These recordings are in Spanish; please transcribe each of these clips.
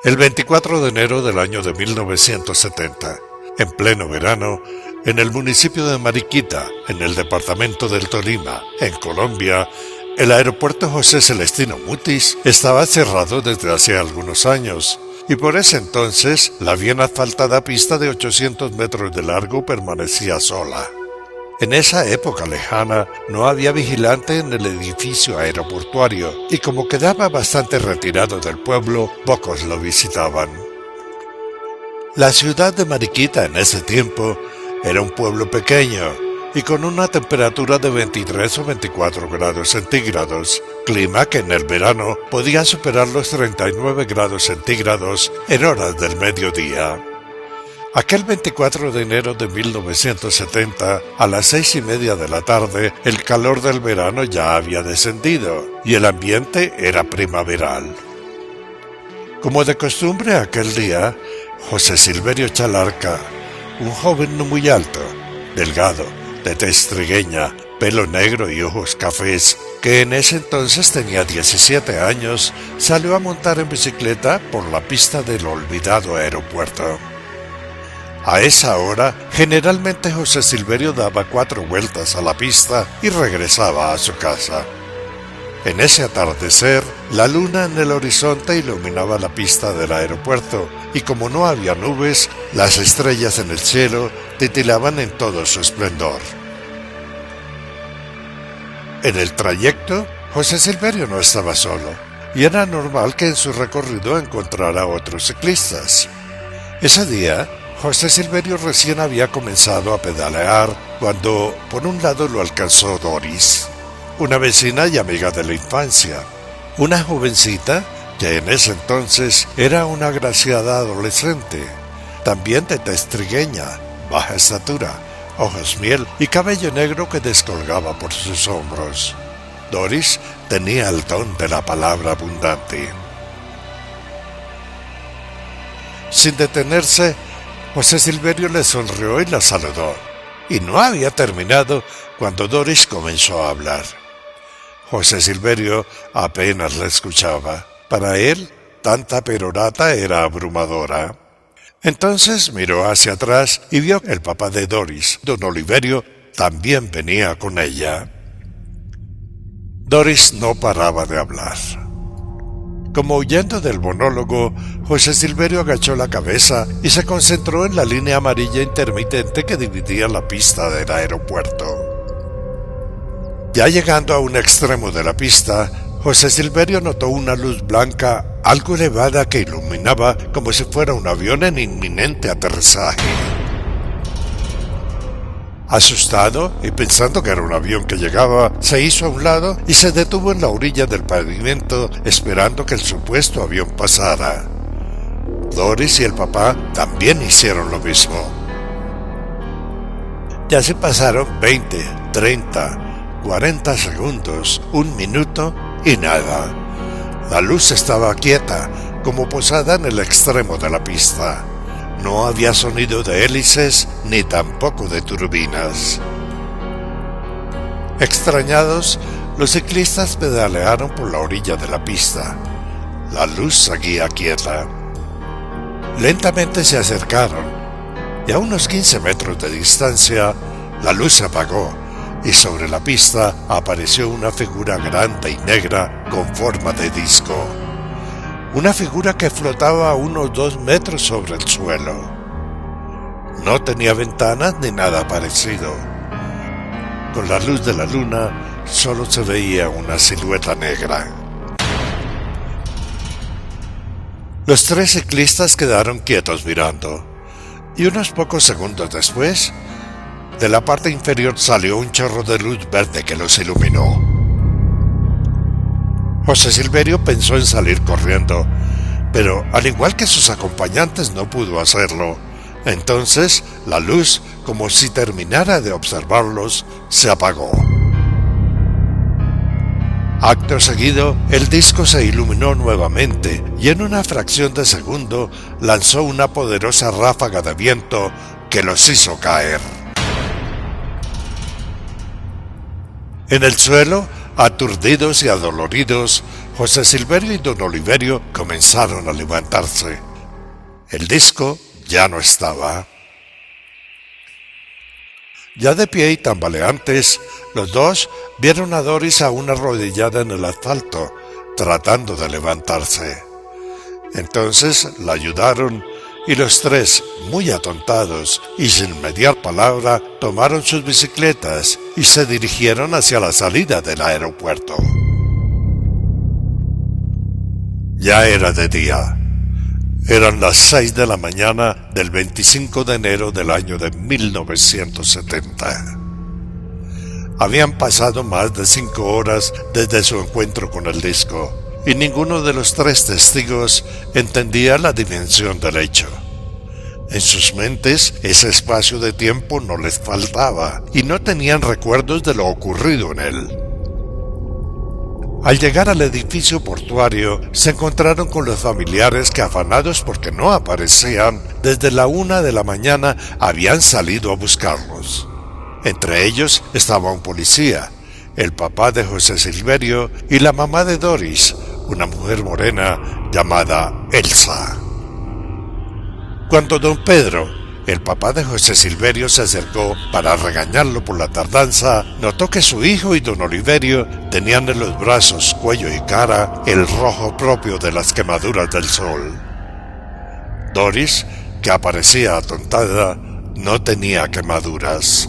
El 24 de enero del año de 1970, en pleno verano, en el municipio de Mariquita, en el departamento del Tolima, en Colombia, el aeropuerto José Celestino Mutis estaba cerrado desde hace algunos años, y por ese entonces la bien asfaltada pista de 800 metros de largo permanecía sola. En esa época lejana no había vigilante en el edificio aeroportuario y como quedaba bastante retirado del pueblo, pocos lo visitaban. La ciudad de Mariquita en ese tiempo era un pueblo pequeño y con una temperatura de 23 o 24 grados centígrados, clima que en el verano podía superar los 39 grados centígrados en horas del mediodía. Aquel 24 de enero de 1970, a las 6:30 de la tarde, el calor del verano ya había descendido y el ambiente era primaveral. Como de costumbre aquel día, José Silverio Chalarca, un joven no muy alto, delgado, de tez trigueña, pelo negro y ojos cafés, que en ese entonces tenía 17 años, salió a montar en bicicleta por la pista del olvidado aeropuerto. A esa hora, generalmente José Silverio daba 4 vueltas a la pista y regresaba a su casa. En ese atardecer, la luna en el horizonte iluminaba la pista del aeropuerto, y como no había nubes, las estrellas en el cielo titilaban en todo su esplendor. En el trayecto, José Silverio no estaba solo, y era normal que en su recorrido encontrara otros ciclistas. Ese día, José Silverio recién había comenzado a pedalear cuando por un lado lo alcanzó Doris, una vecina y amiga de la infancia, una jovencita que en ese entonces era una agraciada adolescente, también de tez trigueña, baja estatura, ojos miel y cabello negro que descolgaba por sus hombros. Doris tenía el don de la palabra abundante. Sin detenerse, José Silverio le sonrió y la saludó, y no había terminado cuando Doris comenzó a hablar. José Silverio apenas la escuchaba. Para él, tanta perorata era abrumadora. Entonces miró hacia atrás y vio que el papá de Doris, don Oliverio, también venía con ella. Doris no paraba de hablar. Como huyendo del monólogo, José Silverio agachó la cabeza y se concentró en la línea amarilla intermitente que dividía la pista del aeropuerto. Ya llegando a un extremo de la pista, José Silverio notó una luz blanca algo elevada que iluminaba como si fuera un avión en inminente aterrizaje. Asustado y pensando que era un avión que llegaba, se hizo a un lado y se detuvo en la orilla del pavimento esperando que el supuesto avión pasara. Doris y el papá también hicieron lo mismo. Ya se pasaron 20, 30, 40 segundos, 1 minuto y nada. La luz estaba quieta, como posada en el extremo de la pista. No había sonido de hélices ni tampoco de turbinas. Extrañados, los ciclistas pedalearon por la orilla de la pista. La luz seguía quieta. Lentamente se acercaron, y a unos 15 metros de distancia, la luz se apagó, y sobre la pista apareció una figura grande y negra con forma de disco. Una figura que flotaba a unos 2 metros sobre el suelo. No tenía ventanas ni nada parecido. Con la luz de la luna solo se veía una silueta negra. Los 3 ciclistas quedaron quietos mirando, y unos pocos segundos después, de la parte inferior salió un chorro de luz verde que los iluminó. José Silverio pensó en salir corriendo, pero al igual que sus acompañantes no pudo hacerlo. Entonces la luz, como si terminara de observarlos, se apagó. Acto seguido, el disco se iluminó nuevamente y en una fracción de segundo lanzó una poderosa ráfaga de viento que los hizo caer. En el suelo, aturdidos y adoloridos, José Silverio y don Oliverio comenzaron a levantarse. El disco ya no estaba. Ya de pie y tambaleantes, los dos vieron a Doris aún arrodillada en el asfalto, tratando de levantarse. Entonces la ayudaron y los tres, muy atontados y sin mediar palabra, tomaron sus bicicletas y se dirigieron hacia la salida del aeropuerto. Ya era de día. Eran las 6 de la mañana del 25 de enero del año de 1970. Habían pasado más de 5 horas desde su encuentro con el disco, y ninguno de los tres testigos entendía la dimensión del hecho. En sus mentes ese espacio de tiempo no les faltaba, y no tenían recuerdos de lo ocurrido en él. Al llegar al edificio portuario, se encontraron con los familiares que, afanados porque no aparecían, desde la 1 de la mañana habían salido a buscarlos. Entre ellos estaba un policía, el papá de José Silverio y la mamá de Doris, una mujer morena llamada Elsa. Cuando don Pedro, el papá de José Silverio, se acercó para regañarlo por la tardanza, notó que su hijo y don Oliverio tenían en los brazos, cuello y cara el rojo propio de las quemaduras del sol. Doris, que aparecía atontada, no tenía quemaduras.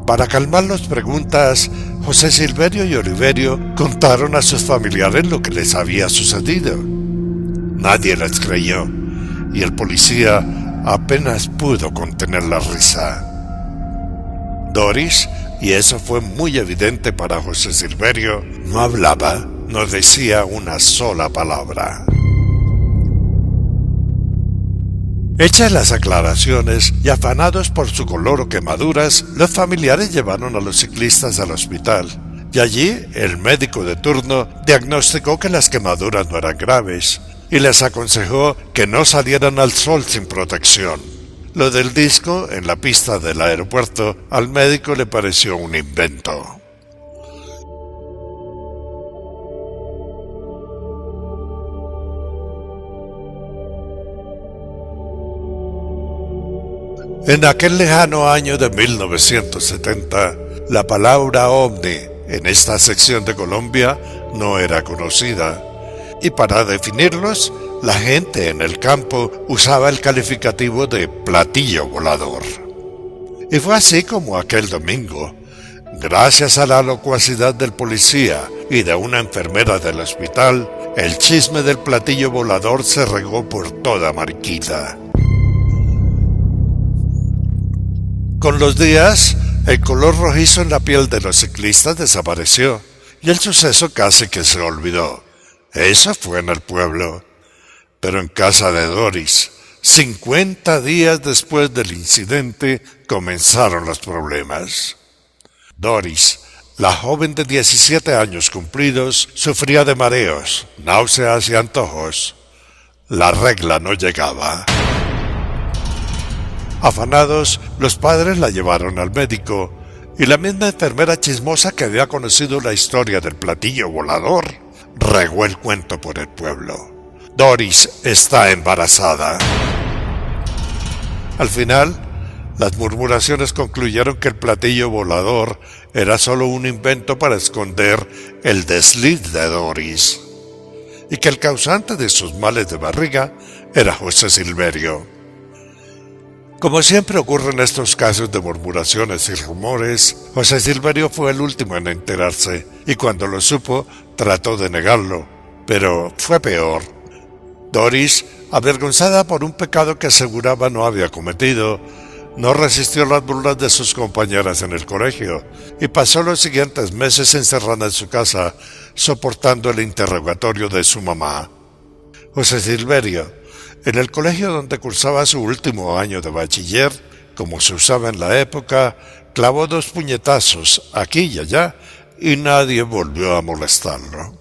Para calmar las preguntas, José Silverio y Oliverio contaron a sus familiares lo que les había sucedido. Nadie les creyó, y el policía apenas pudo contener la risa. Doris, y eso fue muy evidente para José Silverio, no hablaba, no decía una sola palabra. Hechas las aclaraciones y afanados por su color o quemaduras, los familiares llevaron a los ciclistas al hospital, y allí el médico de turno diagnosticó que las quemaduras no eran graves, y les aconsejó que no salieran al sol sin protección. Lo del disco en la pista del aeropuerto al médico le pareció un invento. En aquel lejano año de 1970, la palabra ovni en esta sección de Colombia no era conocida, y para definirlos, la gente en el campo usaba el calificativo de platillo volador. Y fue así como aquel domingo, gracias a la locuacidad del policía y de una enfermera del hospital, el chisme del platillo volador se regó por toda Mariquita. Con los días, el color rojizo en la piel de los ciclistas desapareció, y el suceso casi que se olvidó. Eso fue en el pueblo. Pero en casa de Doris, 50 días después del incidente, comenzaron los problemas. Doris, la joven de 17 años cumplidos, sufría de mareos, náuseas y antojos. La regla no llegaba. Afanados, los padres la llevaron al médico, y la misma enfermera chismosa que había conocido la historia del platillo volador regó el cuento por el pueblo. Doris está embarazada. Al final, las murmuraciones concluyeron que el platillo volador era solo un invento para esconder el desliz de Doris, y que el causante de sus males de barriga era José Silverio. Como siempre ocurre en estos casos de murmuraciones y rumores, José Silverio fue el último en enterarse, y cuando lo supo, trató de negarlo, pero fue peor. Doris, avergonzada por un pecado que aseguraba no había cometido, no resistió las burlas de sus compañeras en el colegio, y pasó los siguientes meses encerrada en su casa, soportando el interrogatorio de su mamá. José Silverio, en el colegio donde cursaba su último año de bachiller, como se usaba en la época, clavó 2 puñetazos aquí y allá, y nadie volvió a molestarlo.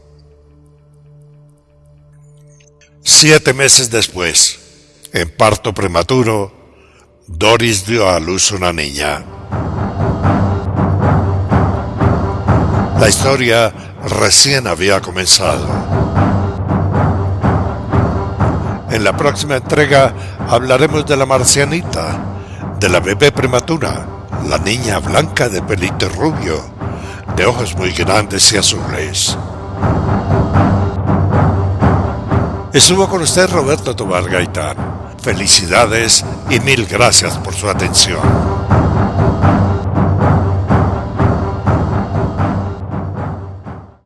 7 meses después, en parto prematuro, Doris dio a luz una niña. La historia recién había comenzado. En la próxima entrega hablaremos de la marcianita, de la bebé prematura, la niña blanca de pelito rubio, de ojos muy grandes y azules. Estuvo con usted Roberto Tobar Gaitán. Felicidades y mil gracias por su atención.